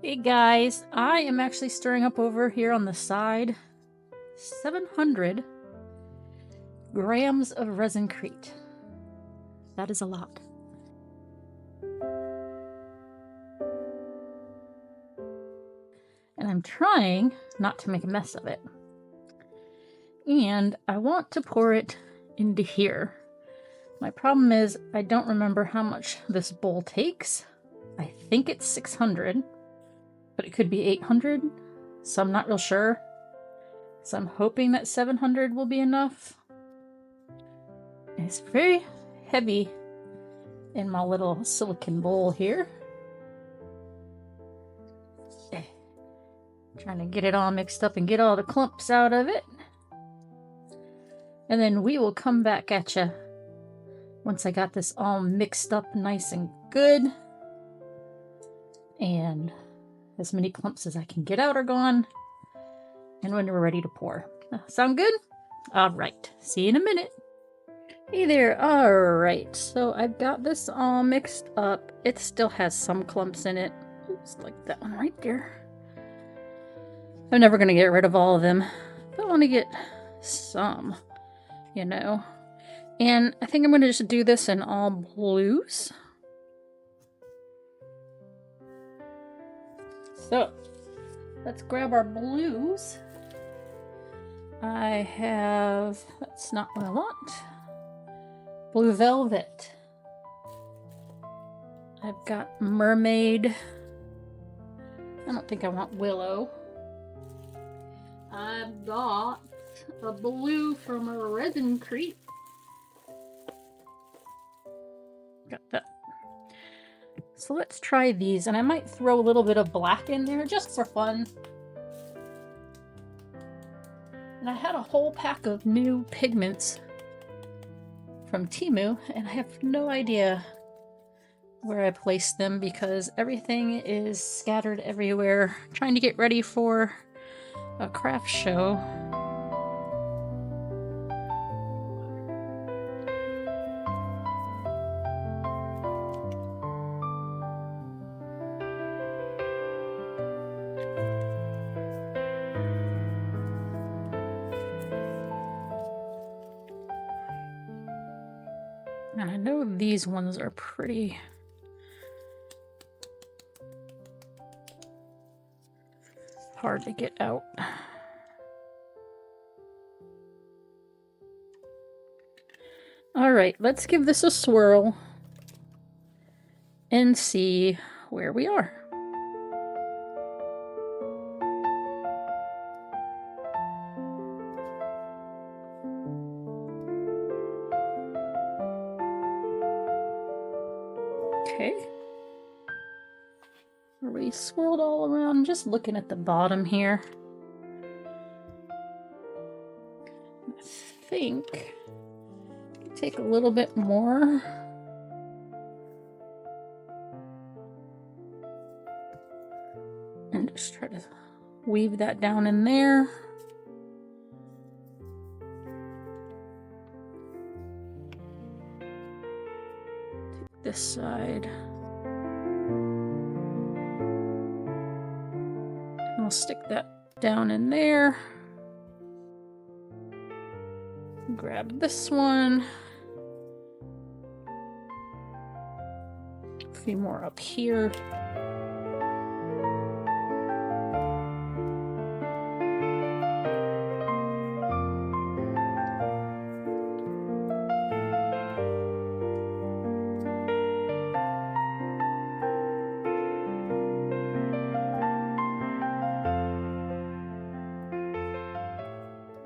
Hey guys, I am actually stirring up over here on the side 700 grams of resincrete. That is a lot. And I'm trying not to make a mess of it. And I want to pour it into here. My problem is I don't remember how much this bowl takes. I think it's 600, but it could be 800, so I'm not real sure. So I'm hoping that 700 will be enough. It's very heavy in my little silicone bowl here. Trying to get it all mixed up and get all the clumps out of it. And then we will come back at you once I got this all mixed up nice and good. And as many clumps as I can get out are gone. And when we're ready to pour. Sound good? Alright, see you in a minute. Hey there, alright, so I've got this all mixed up. It still has some clumps in it. Oops, like that one right there. I'm never going to get rid of all of them, but I want to get some, you know. And I think I'm going to just do this in all blues. So, let's grab our blues. I have, that's not what I want. Blue Velvet. I've got Mermaid. I don't think I want Willow. I've got a blue from a resincrete. Got that. So let's try these, and I might throw a little bit of black in there just for fun. And I had a whole pack of new pigments from Temu, and I have no idea where I placed them because everything is scattered everywhere, trying to get ready for a craft show. And I know these ones are pretty hard to get out. Alright, let's give this a swirl and see where we are. Okay. Are we swirled all around? Just looking at the bottom here. I think take a little bit more. And just try to weave that down in there. Take this side. And I'll stick that down in there. Grab this one. A few more up here.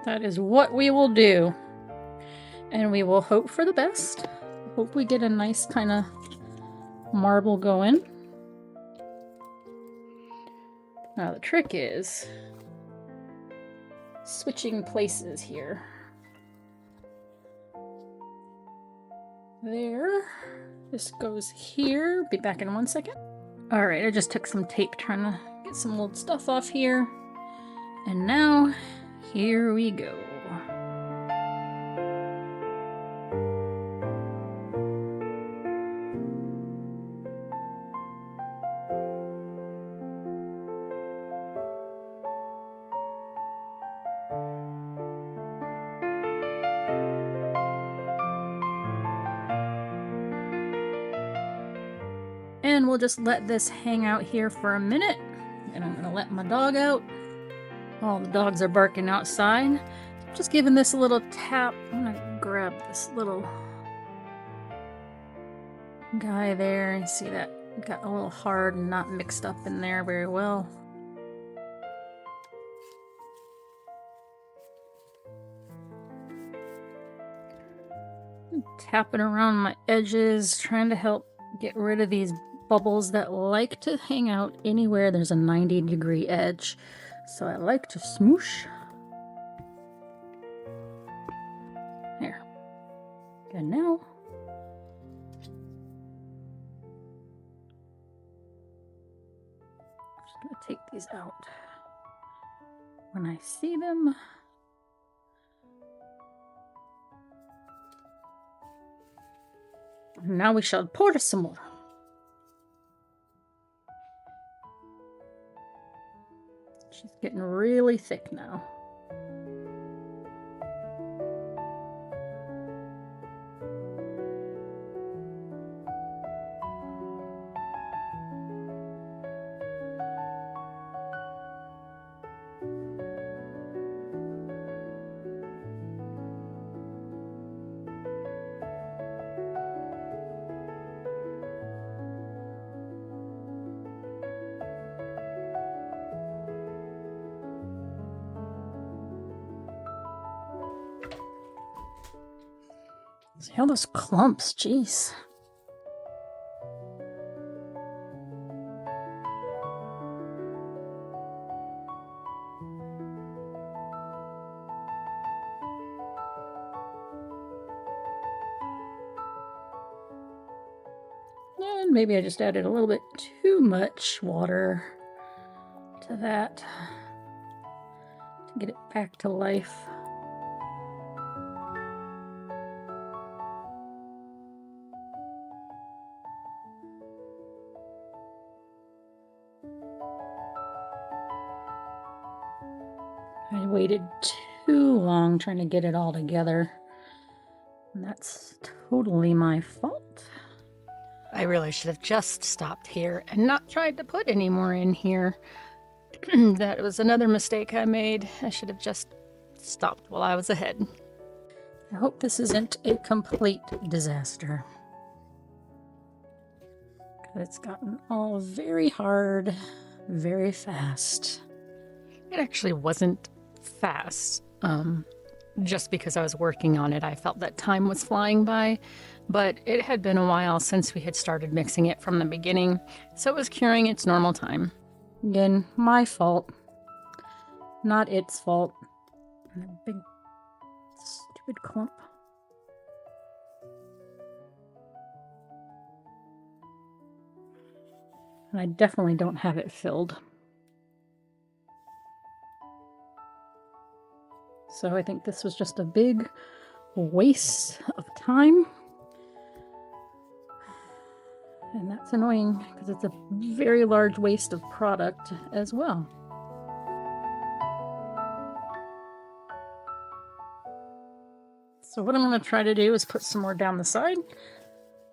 That is what we will do. And we will hope for the best. Hope we get a nice kind of marble going. Now the trick is switching places here. There. This goes here. Be back in 1 second. Alright, I just took some tape trying to get some old stuff off here. And now, here we go. And we'll just let this hang out here for a minute. And I'm gonna let my dog out. All the dogs are barking outside. Just giving this a little tap. I'm gonna grab this little guy there and see that got a little hard and not mixed up in there very well. Tapping around my edges, trying to help get rid of these bubbles that like to hang out anywhere there's a 90-degree edge. So I like to smoosh. There. Good now. Just gonna take these out when I see them. Now we shall pour some more. She's getting really thick now. See all those clumps, jeez. And maybe I just added a little bit too much water to that to get it back to life. I waited too long trying to get it all together. And that's totally my fault. I really should have just stopped here and not tried to put any more in here. That was another mistake I made. I should have just stopped while I was ahead. I hope this isn't a complete disaster. It's gotten all very hard, very fast. It actually wasn't fast. Just because I was working on it, I felt that time was flying by, but it had been a while since we had started mixing it from the beginning, so it was curing its normal time. Again, my fault, not its fault. And a big, stupid clump. And I definitely don't have it filled. So I think this was just a big waste of time. And that's annoying because it's a very large waste of product as well. So what I'm going to try to do is put some more down the side.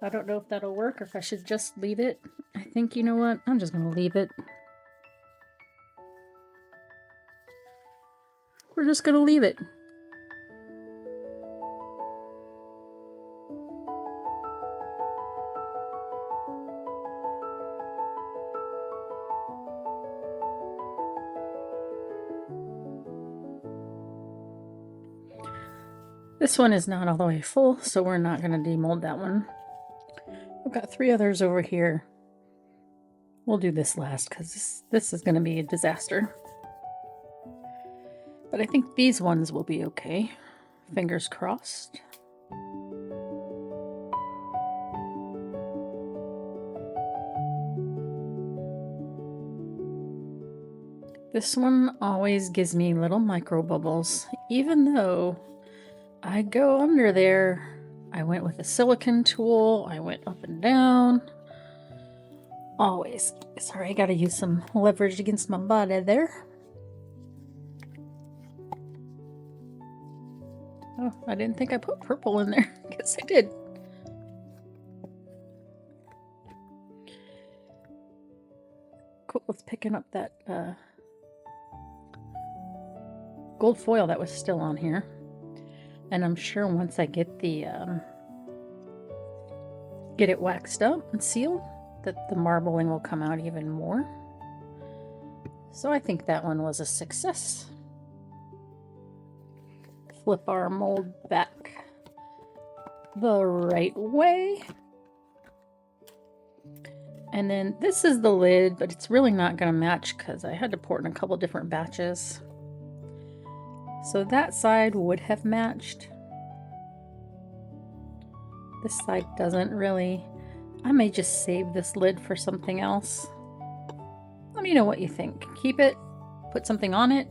I don't know if that'll work or if I should just leave it. I think, you know what, I'm just going to leave it. We're just going to leave it. This one is not all the way full, so we're not going to demold that one. I've got 3 others over here. We'll do this last because this is going to be a disaster. But I think these ones will be okay. Fingers crossed. This one always gives me little micro bubbles, even though I go under there. I went with a silicone tool. I went up and down. Always. Sorry, I gotta use some leverage against my body there. Oh, I didn't think I put purple in there. Guess I did. cool. It's picking up that gold foil that was still on here. And I'm sure once I get the get it waxed up and sealed, that the marbling will come out even more. So I think that one was a success. Flip our mold back the right way. And then this is the lid, but it's really not going to match because I had to pour it in a couple different batches. So that side would have matched. This side doesn't really. I may just save this lid for something else. Let me know what you think. Keep it, put something on it,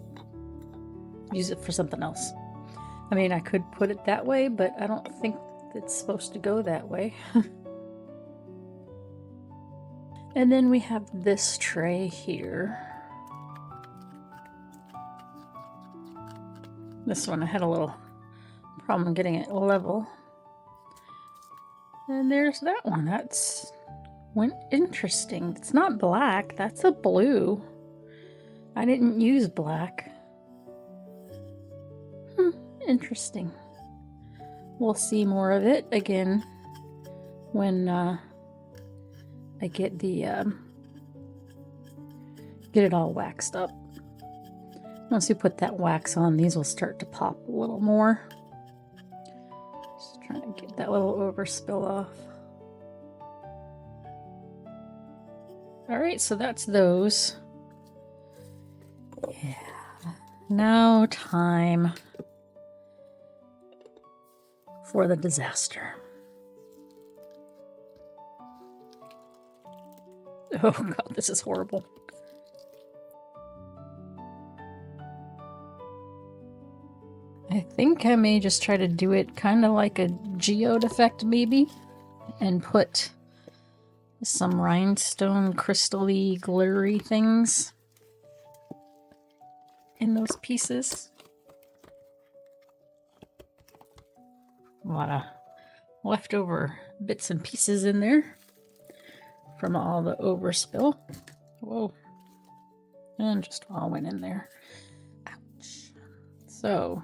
use it for something else. I mean, I could put it that way, but I don't think it's supposed to go that way. And then we have this tray here. This one I had a little problem getting it level. And there's that one. That's interesting. It's not black. That's a blue. I didn't use black. Interesting. We'll see more of it again when I get the get it all waxed up. Once we put that wax on, these will start to pop a little more. Just trying to get that little overspill off. All right, so that's those. Yeah. Now time for the disaster. Oh god, this is horrible. I think I may just try to do it kind of like a geode effect maybe, and put some rhinestone crystal-y glittery things in those pieces. A lot of leftover bits and pieces in there from all the overspill. Whoa. And just all went in there. Ouch. So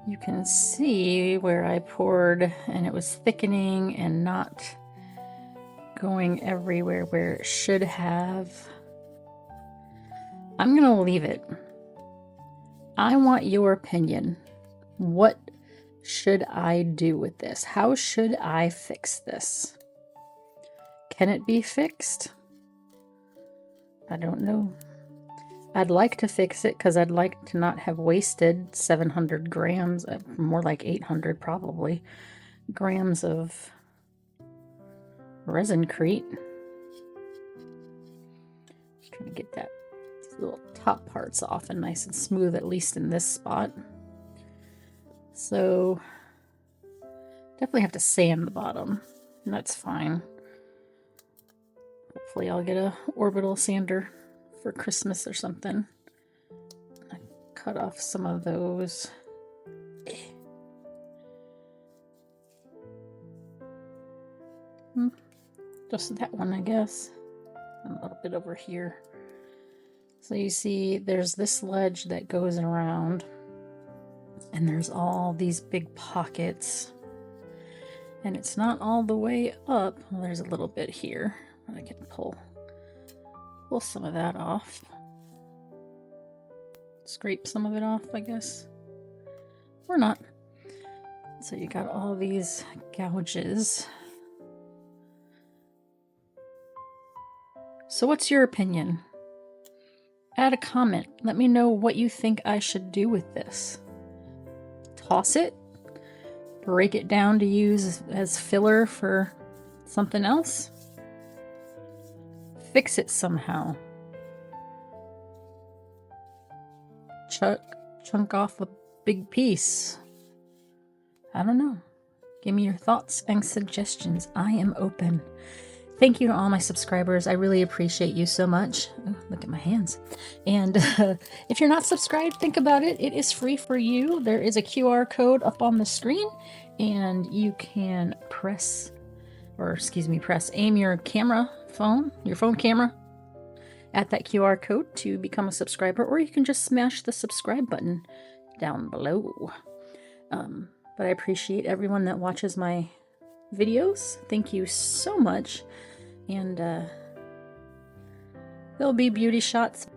you can see where I poured and it was thickening and not going everywhere where it should have. I'm gonna leave it. I want your opinion. What should I do with this? How should I fix this? Can it be fixed? I don't know. I'd like to fix it because I'd like to not have wasted 700 grams, more like 800 probably, grams of resin-crete. Just trying to get that little top parts off and nice and smooth, at least in this spot. So definitely have to sand the bottom, and that's fine. Hopefully I'll get a orbital sander for Christmas or something. I cut off some of those. Just that one, I guess. And a little bit over here. So you see there's this ledge that goes around, and there's all these big pockets, and it's not all the way up. Well, there's a little bit here, but I can pull some of that off. Scrape some of it off, I guess. Or not. So you got all these gouges. So what's your opinion? Add a comment. Let me know what you think I should do with this. Toss it? Break it down to use as filler for something else? Fix it somehow. Chunk off a big piece. I don't know. Give me your thoughts and suggestions. I am open. Thank you to all my subscribers. I really appreciate you so much. Oh, look at my hands. And if you're not subscribed, think about it. It is free for you. There is a QR code up on the screen, and you can aim your camera phone, your phone camera, at that QR code to become a subscriber, or you can just smash the subscribe button down below. But I appreciate everyone that watches my videos. Thank you so much. And there'll be beauty shots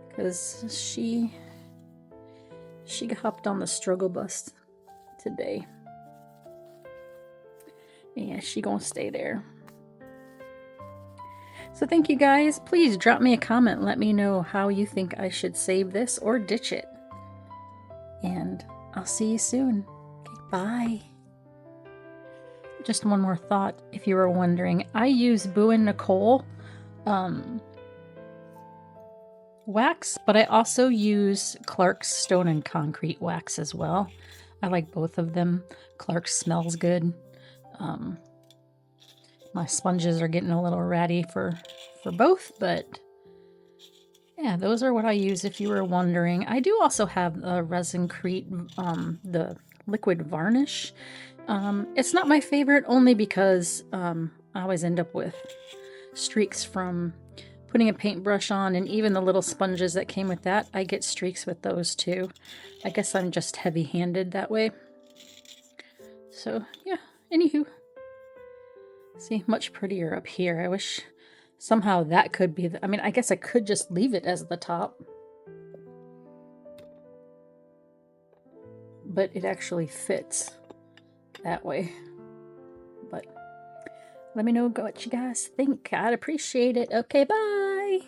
because she hopped on the struggle bus today. Yeah, she gonna stay there. So thank you guys. Please drop me a comment. Let me know how you think I should save this or ditch it. And I'll see you soon. Okay, bye. Just one more thought, if you were wondering. I use Boo and Nicole wax, but I also use Clark's Stone and Concrete wax as well. I like both of them. Clark's smells good. My sponges are getting a little ratty for both, but yeah, those are what I use if you were wondering. I do also have a Resin Crete, the liquid varnish. It's not my favorite only because I always end up with streaks from putting a paintbrush on, and even the little sponges that came with that, I get streaks with those too. I guess I'm just heavy-handed that way. So yeah, anywho. See, much prettier up here. I wish somehow that could be I mean, I guess I could just leave it as the top. But it actually fits that way. But let me know what you guys think. I'd appreciate it. Okay, bye!